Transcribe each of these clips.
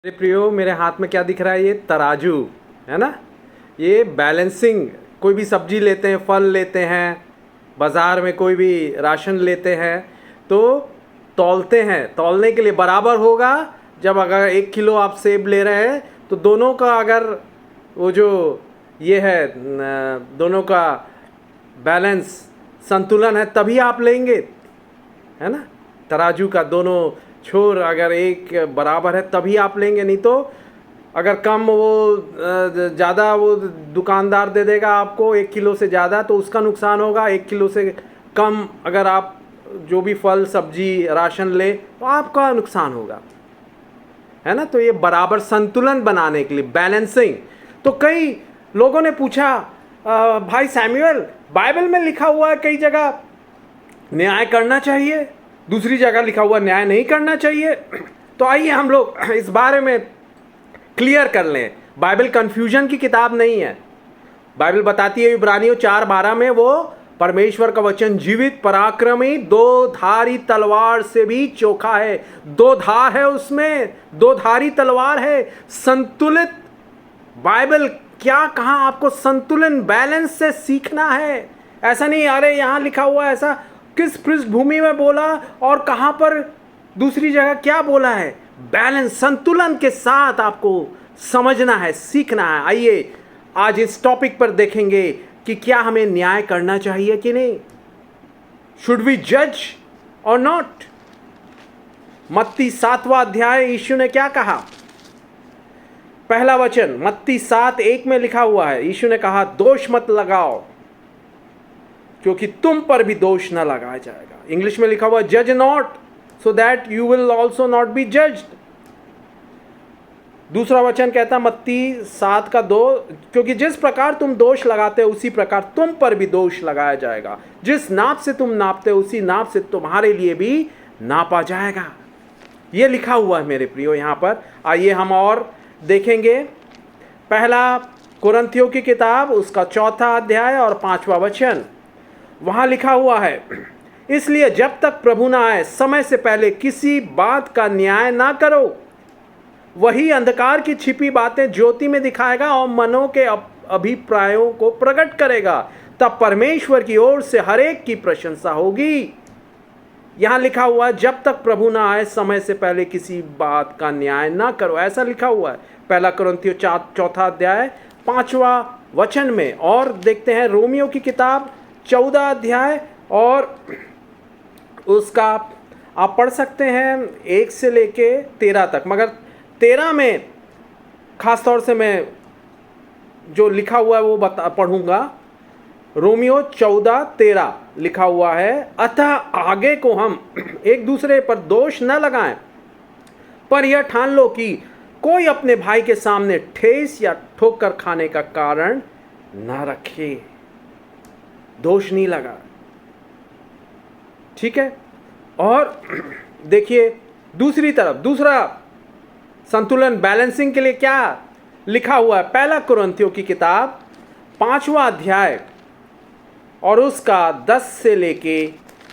मेरे प्रियो, मेरे हाथ में क्या दिख रहा है? ये तराजू है ना। ये बैलेंसिंग, कोई भी सब्जी लेते हैं, फल लेते हैं, बाज़ार में कोई भी राशन लेते हैं तो तौलते हैं। तौलने के लिए बराबर होगा। जब अगर 1 किलो आप सेब ले रहे हैं तो दोनों का अगर वो जो ये है दोनों का बैलेंस, संतुलन है, तभी आप लेंगे, है ना। तराजू का दोनों छोर अगर एक बराबर है तभी आप लेंगे, नहीं तो अगर कम वो ज़्यादा वो दुकानदार दे देगा आपको 1 किलो से ज़्यादा तो उसका नुकसान होगा। 1 किलो से कम अगर आप जो भी फल सब्जी राशन ले तो आपका नुकसान होगा, है ना। तो ये बराबर संतुलन बनाने के लिए बैलेंसिंग। तो कई लोगों ने पूछा, भाई सैमुअल, बाइबल में लिखा हुआ है कई जगह न्याय करना चाहिए, दूसरी जगह लिखा हुआ न्याय नहीं करना चाहिए। तो आइए हम लोग इस बारे में क्लियर कर लें। बाइबल कंफ्यूजन की किताब नहीं है। बाइबल बताती है इब्रानियों 4:12 में, वो परमेश्वर का वचन जीवित, पराक्रमी, दो धारी तलवार से भी चोखा है। दो धार है उसमें, दो धारी तलवार है। संतुलित बाइबल क्या कहा आपको संतुलन बैलेंस से सीखना है। ऐसा नहीं अरे यहाँ लिखा हुआ है, ऐसा किस पृष्ठभूमि में बोला और कहां पर दूसरी जगह क्या बोला है। बैलेंस, संतुलन के साथ आपको समझना है, सीखना है। आइए आज इस टॉपिक पर देखेंगे कि क्या हमें न्याय करना चाहिए कि नहीं। शुड वी जज और नॉट। मत्ती 7वां अध्याय, यीशु ने क्या कहा? पहला वचन मत्ती 7:1 में लिखा हुआ है। यीशु ने कहा, दोष मत लगाओ क्योंकि तुम पर भी दोष न लगाया जाएगा। इंग्लिश में लिखा हुआ, जज not so that you will also not be judged. दूसरा वचन कहता मत्ती 7:2, क्योंकि जिस प्रकार तुम दोष लगाते हो उसी प्रकार तुम पर भी दोष लगाया जाएगा। जिस नाप से तुम नापते हो उसी नाप से तुम्हारे लिए भी नापा जाएगा। ये लिखा हुआ है मेरे प्रियो यहाँ पर। आइए हम और देखेंगे। पहला कुरिन्थियों की किताब, उसका 4था अध्याय और 5वां वचन। वहां लिखा हुआ है, इसलिए जब तक प्रभु ना आए समय से पहले किसी बात का न्याय ना करो। वही अंधकार की छिपी बातें ज्योति में दिखाएगा और मनों के अभिप्रायों को प्रकट करेगा। तब परमेश्वर की ओर से हर एक की प्रशंसा होगी। यहां लिखा हुआ है, जब तक प्रभु ना आए समय से पहले किसी बात का न्याय ना करो, ऐसा लिखा हुआ है पहला कुरिन्थियों 4 अध्याय 5वां वचन में। और देखते हैं रोमियो की किताब 14 अध्याय और उसका आप पढ़ सकते हैं 1 से लेके 13 तक, मगर 13 में खास तौर से मैं जो लिखा हुआ है वो पढ़ूंगा। रोमियो 14:13 लिखा हुआ है, अतः आगे को हम एक दूसरे पर दोष न लगाएं, पर यह ठान लो कि कोई अपने भाई के सामने ठेस या ठोकर खाने का कारण न रखे। दोष नहीं लगा, ठीक है। और देखिए दूसरी तरफ, दूसरा संतुलन बैलेंसिंग के लिए क्या लिखा हुआ है। पहला कुरिन्थियों की किताब 5वां अध्याय और उसका 10 से लेके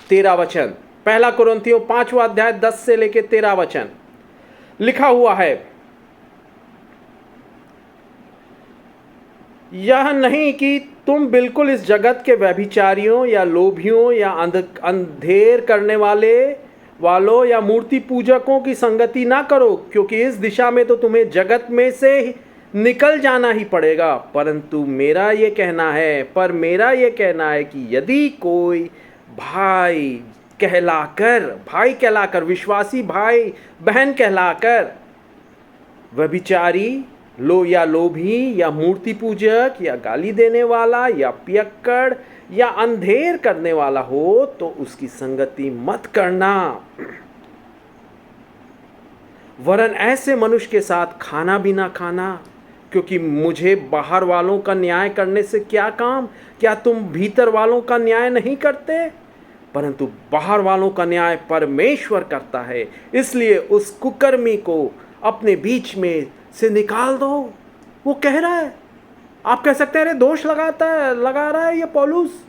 13 वचन। पहला कुरिन्थियों 5वां अध्याय 10 से लेके 13 वचन लिखा हुआ है, यह नहीं कि तुम बिल्कुल इस जगत के व्यभिचारियों या लोभियों या अंधेर करने वालों या मूर्ति पूजकों की संगति ना करो, क्योंकि इस दिशा में तो तुम्हें जगत में से निकल जाना ही पड़ेगा। परंतु मेरा ये कहना है कि यदि कोई भाई कहलाकर विश्वासी भाई बहन कहलाकर व्यभिचारी या लोभी या मूर्ति पूजक या गाली देने वाला या पियक्कड़ या अंधेर करने वाला हो तो उसकी संगति मत करना। वरन ऐसे मनुष्य के साथ खाना भी ना खाना, क्योंकि मुझे बाहर वालों का न्याय करने से क्या काम? क्या तुम भीतर वालों का न्याय नहीं करते? परंतु बाहर वालों का न्याय परमेश्वर करता है। इसलिए उस कुकर्मी को अपने बीच में से निकाल दो। वो कह रहा है, आप कह सकते हैं अरे दोष लगा रहा है ये पौलुस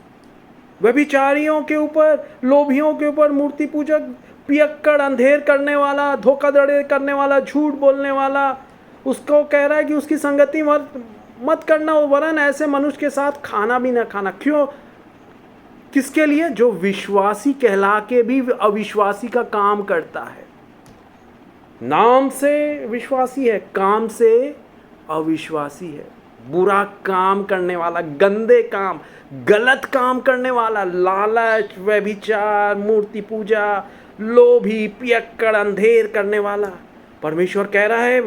व्यभिचारियों के ऊपर, लोभियों के ऊपर, मूर्ति पूजक पियक्कड़, अंधेर करने वाला, धोखाधड़ी करने वाला, झूठ बोलने वाला, उसको कह रहा है कि उसकी संगति मत करना, वरन ऐसे मनुष्य के साथ खाना भी ना खाना। क्यों? किसके लिए? जो विश्वासी कहला के भी अविश्वासी का काम करता है। नाम से विश्वासी है, काम से अविश्वासी है। बुरा काम करने वाला, गंदे काम, गलत काम करने वाला, लालच, व्यभिचार, मूर्ति पूजा, लोभी, पियक्कड़, अंधेर करने वाला। परमेश्वर कह रहा है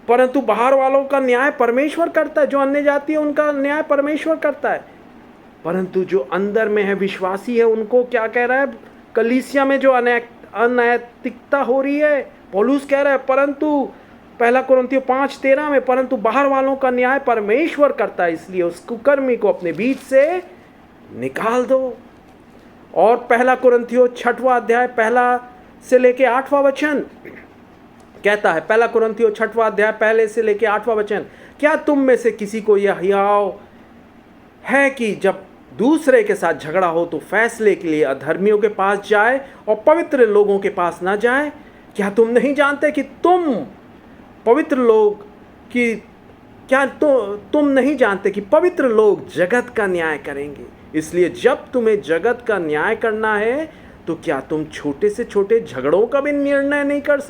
परंतु बाहर वालों का न्याय परमेश्वर करता है, जो अन्य जाति है उनका न्याय परमेश्वर करता है, परंतु जो अंदर में है, विश्वासी है, उनको क्या कह रहा है? कलीसिया में जो अनैतिकता हो रही है, पौलुस कह रहा है परंतु 1 कुरिन्थियों 5:13 में, परंतु बाहर वालों का न्याय परमेश्वर करता है, इसलिए उस कुकर्मी को अपने बीच से निकाल दो। और 1 कुरिन्थियों 6वां अध्याय 1 से लेके 8वां वचन कहता है, 1 कुरिन्थियों 6वां अध्याय 1 से लेके 8वां वचन, क्या तुम में से किसी को यह हियाव है कि जब दूसरे के साथ झगड़ा हो तो फैसले के लिए अधर्मियों के पास जाए और पवित्र लोगों के पास ना जाए? क्या तुम नहीं जानते कि तुम पवित्र लोग की क्या तुम नहीं जानते कि पवित्र लोग जगत का न्याय करेंगे? इसलिए जब तुम्हें जगत का न्याय करना है तो क्या तुम छोटे से छोटे झगड़ों का भी निर्णय नहीं कर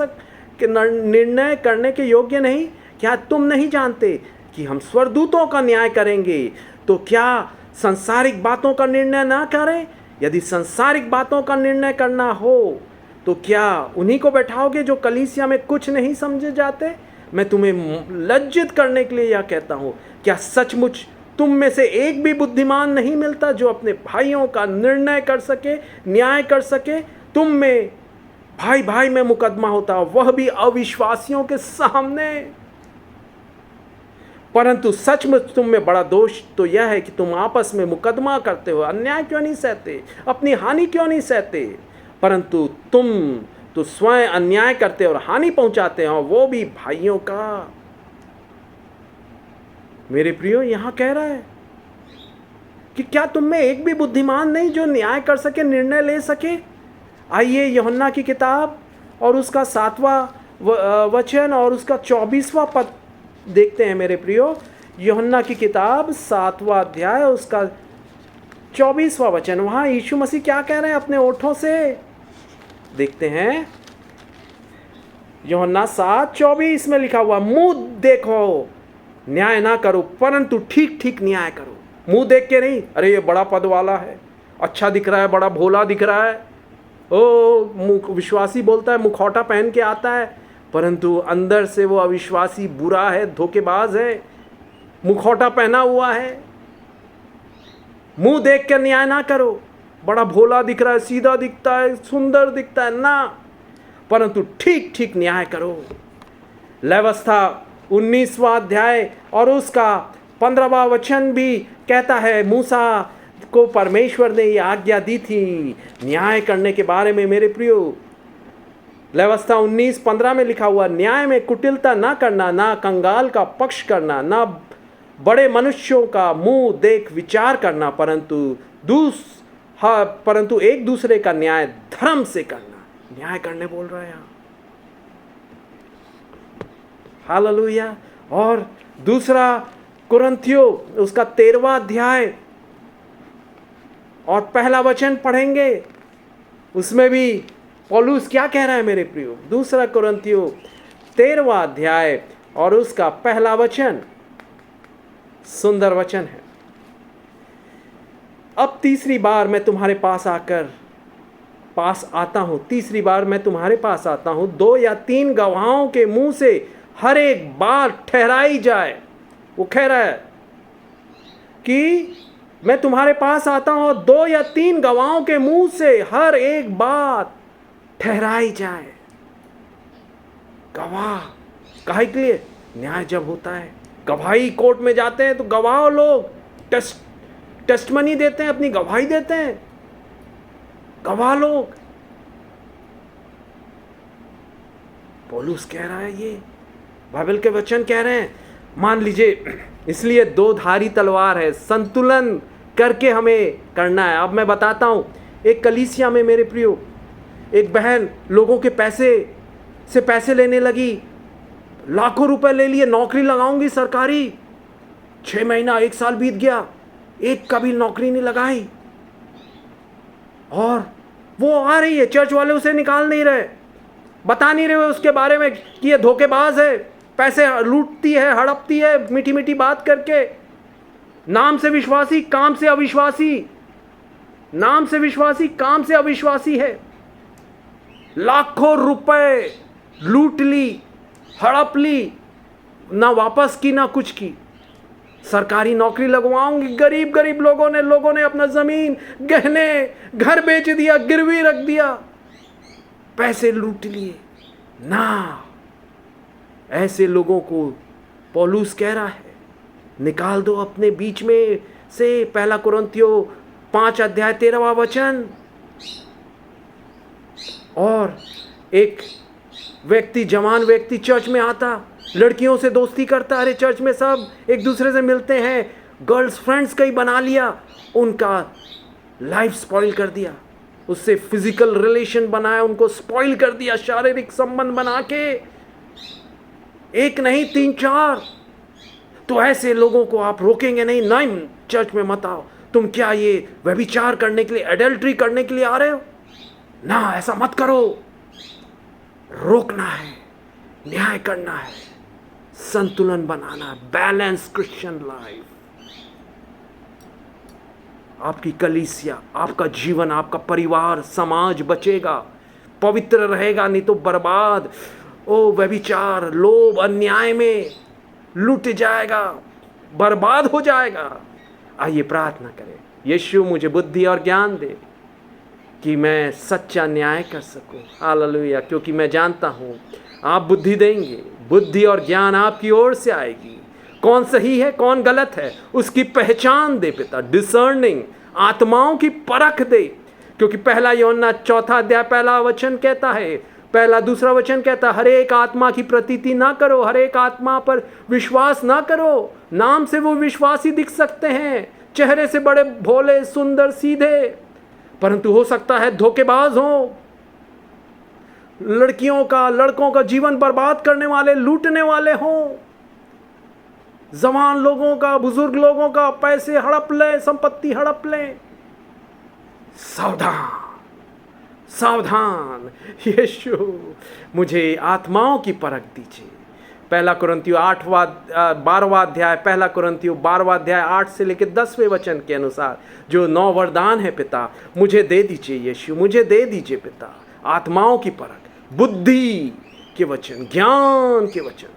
निर्णय करने के योग्य नहीं? क्या तुम नहीं जानते कि हम स्वर्गदूतों का न्याय करेंगे, तो क्या सांसारिक बातों का निर्णय ना करें? यदि सांसारिक बातों का निर्णय करना हो तो क्या उन्हीं को बैठाओगे जो कलीसिया में कुछ नहीं समझे जाते? मैं तुम्हें लज्जित करने के लिए यह कहता हूँ, क्या सचमुच तुम में से एक भी बुद्धिमान नहीं मिलता जो अपने भाइयों का निर्णय कर सके, न्याय कर सके? तुम में भाई भाई में मुकदमा होता, वह भी अविश्वासियों के सामने। परंतु सचमुच तुम में बड़ा दोष तो यह है कि तुम आपस में मुकदमा करते हो। अन्याय क्यों नहीं सहते? अपनी हानि क्यों नहीं सहते? परंतु तुम तो स्वयं अन्याय करते और हानि पहुंचाते हो, वो भी भाइयों का। मेरे प्रियो, यहां कह रहा है कि क्या तुम में एक भी बुद्धिमान नहीं जो न्याय कर सके, निर्णय ले सके? आइए यूहन्ना की किताब और उसका 7वां वचन और उसका 24वां पद देखते हैं मेरे प्रियो। यूहन्ना की किताब 7वां अध्याय उसका 24वां वचन, वहां यीशु मसीह क्या कह रहे हैं अपने ओठों से? देखते हैं। यूहन्ना 7:24 में लिखा हुआ, मुंह देखो न्याय ना करो परंतु ठीक ठीक न्याय करो। मुंह देख के नहीं, अरे ये बड़ा पद वाला है, अच्छा दिख रहा है, बड़ा भोला दिख रहा है, ओ विश्वासी बोलता है, मुखौटा पहन के आता है, परंतु अंदर से वो अविश्वासी बुरा है, धोखेबाज है, मुखौटा पहना हुआ है। मुंह देख कर न्याय ना करो, बड़ा भोला दिख रहा है, सीधा दिखता है, सुंदर दिखता है ना, परंतु ठीक ठीक न्याय करो। व्यवस्था 19वां अध्याय और उसका 15वां वचन भी कहता है, मूसा को परमेश्वर ने ये आज्ञा दी थी न्याय करने के बारे में। मेरे प्रियो, व्यवस्था 19:15 में लिखा हुआ, न्याय में कुटिलता ना करना, ना कंगाल का पक्ष करना, ना बड़े मनुष्यों का मुंह देख विचार करना, परंतु एक दूसरे का न्याय धर्म से करना। न्याय करने बोल रहा है यहाँ। हालेलुया। और दूसरा कुरिन्थियों उसका 13वां अध्याय और पहला वचन पढ़ेंगे, उसमें भी पौलुस क्या कह रहा है मेरे प्रियो। दूसरा कुरिन्थियों 13वां अध्याय और उसका पहला वचन, सुंदर वचन है। अब तीसरी बार मैं तुम्हारे पास आता हूं, तीसरी बार मैं तुम्हारे पास आता हूं, 2 या 3 गवाहों के मुंह से हर एक बात ठहराई जाए। वो कह रहा है कि मैं तुम्हारे पास आता हूं, 2 या 3 गवाहों के मुंह से हर एक बात ठहराई जाए। गवाह काहे के लिए? न्याय जब होता है, गवाही कोर्ट में जाते हैं तो गवाह लोग टेस्टमनी देते हैं, अपनी गवाही देते हैं गवाह लोग। पौलुस कह रहा है, ये बाइबल के वचन कह रहे हैं। मान लीजिए, इसलिए 2 धारी तलवार है, संतुलन करके हमें करना है। अब मैं बताता हूं, एक कलीसिया में मेरे प्रियो, एक बहन लोगों के पैसे लेने लगी, लाखों रुपए ले लिए, नौकरी लगाऊंगी सरकारी। 6 महीना 1 साल बीत गया, एक का भी नौकरी नहीं लगाई, और वो आ रही है, चर्च वाले उसे निकाल नहीं रहे, बता नहीं रहे उसके बारे में कि ये धोखेबाज है, पैसे लूटती है, हड़पती है मीठी मीठी बात करके। नाम से विश्वासी, काम से अविश्वासी, नाम से विश्वासी, काम से अविश्वासी है। लाखों रुपए लूट ली, हड़प ली, ना वापस की ना कुछ की। सरकारी नौकरी लगवाऊंगी, गरीब गरीब लोगों ने अपना जमीन, गहने, घर बेच दिया, गिरवी रख दिया, पैसे लूट लिए ना। ऐसे लोगों को पौलुस कह रहा है, निकाल दो अपने बीच में से। 1 कुरिन्थियों 5 अध्याय 13वां वचन। और एक व्यक्ति, जवान व्यक्ति चर्च में आता, लड़कियों से दोस्ती करता, अरे चर्च में सब एक दूसरे से मिलते हैं, गर्ल्स फ्रेंड्स कई बना लिया, उनका लाइफ स्पॉइल कर दिया, उससे फिजिकल रिलेशन बनाया, उनको स्पॉइल कर दिया, शारीरिक संबंध बना के, एक नहीं 3-4। तो ऐसे लोगों को आप रोकेंगे नहीं, नहीं चर्च में मत आओ, तुम क्या ये व्यभिचार करने के लिए, एडल्ट्री करने के लिए आ रहे हो? ना, ऐसा मत करो। रोकना है, न्याय करना है, संतुलन बनाना, बैलेंस क्रिश्चियन लाइफ। आपकी कलीसिया, आपका जीवन, आपका परिवार, समाज बचेगा, पवित्र रहेगा, नहीं तो बर्बाद, ओ व्यभिचार, लोभ, अन्याय में लूट जाएगा, बर्बाद हो जाएगा। आइए प्रार्थना करें, यीशु मुझे बुद्धि और ज्ञान दे कि मैं सच्चा न्याय कर सकूं। हालेलुया। क्योंकि मैं जानता हूं आप बुद्धि देंगे, बुद्धि और ज्ञान आपकी ओर से आएगी। कौन सही है कौन गलत है उसकी पहचान दे पिता, डिसर्निंग, आत्माओं की परख दे। क्योंकि 1 यूहन्ना 4 अध्याय 1 वचन कहता है, 2 वचन कहता है, हर एक आत्मा की प्रतीति ना करो, हर एक आत्मा पर विश्वास ना करो। नाम से वो विश्वासी दिख सकते हैं, चेहरे से बड़े भोले, सुंदर, सीधे, परंतु हो सकता है धोखेबाज हो, लड़कियों का, लड़कों का जीवन बर्बाद करने वाले, लूटने वाले हों, जवान लोगों का, बुजुर्ग लोगों का पैसे हड़प लें, संपत्ति हड़प लें। सावधान, सावधान। यीशु मुझे आत्माओं की परख दीजिए। 1 कुरिन्थियों 12वां अध्याय, 1 कुरिन्थियों 12वां अध्याय 8 से लेकर 10वें वचन के अनुसार जो 9 वरदान है पिता, मुझे दे दीजिए यीशु, मुझे दे दीजिए पिता। आत्माओं की परख, बुद्धि के वचन, ज्ञान के वचन,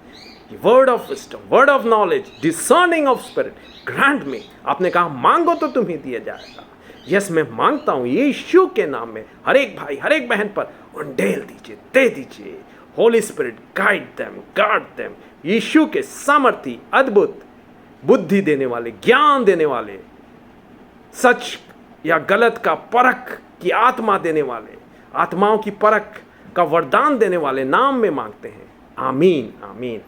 word of wisdom, word of knowledge, discerning of spirit grant में। आपने कहा मांगो तो तुम्हें दिया जाएगा। यस, मैं मांगता हूं यीशु के नाम में, हर एक भाई, हर एक बहन पर उंडेल दीजिए, दे दीजिए। Holy Spirit guide them, guard them. Yeshu के सामर्थी, अद्भुत, बुद्धि देने वाले, ज्ञान देने वाले, सच या गलत का परख की आत्मा देने वाले, आत्माओं की परख का वरदान देने वाले नाम में मांगते हैं। आमीन, आमीन।